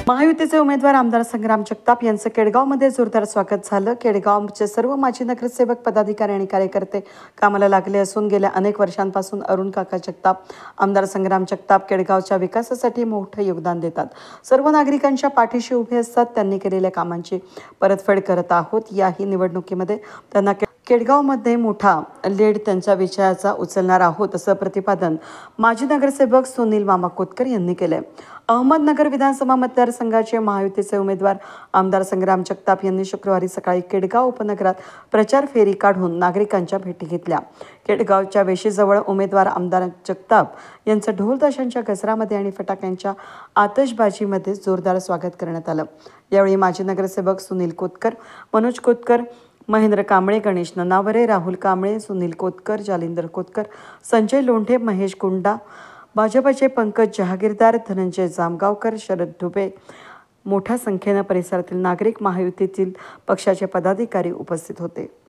महायुतीचे उमेदवार आमदार संग्राम जगताप यांचं केडगावमध्ये जोरदार स्वागत झालं। केडगावचे सर्व माजी नगरसेवक, पदाधिकारी आणि कार्यकर्ते कामाला लागले असून गेल्या अनेक वर्षांपासून अरुण काका जगताप, आमदार संग्राम जगताप केडगावच्या विकासासाठी मोठं योगदान देतात। सर्व नागरिकांच्या पाठीशी उभे असतात। त्यांनी केलेल्या कामांची परतफेड करत आहोत। याही निवडणुकीमध्ये त्यांना केडगावमध्ये मोठा लीड त्यांच्या विजयाचा उचलणार आहोत, असं प्रतिपादन माजी नगरसेवक सुनील मामा कोतकर यांनी केले। अहमदनगर विधानसभा मतदारसंघाचे महायुतीचे उमेदवार आमदार संग्राम जगताप यांनी शुक्रवारी सकाळी केडगाव उपनगरात प्रचार फेरी काढून नागरिकांच्या भेटी घेतल्या। केडगावच्या वेशीजवळ उमेदवार आमदार जगताप यांचं ढोल-ताशांच्या गजरामध्ये आणि फटाक्यांच्या आतषबाजीमध्ये जोरदार स्वागत करण्यात आलं। यावेळी माजी नगरसेवक सुनील कोतकर, मनोज कोतकर, महेंद्र कांबळे, गणेश ननावरे, राहुल कांबळे, सुनील कोतकर, जालिंदर कोतकर, संजय लोंढे, महेश गुंडा, भाजपचे पंकज जहागीरदार, धनंजय जामगावकर, शरद ढुबे, मोठ्या संख्येनं परिसरातील नागरिक, महायुतीतील पक्षाचे पदाधिकारी उपस्थित होते।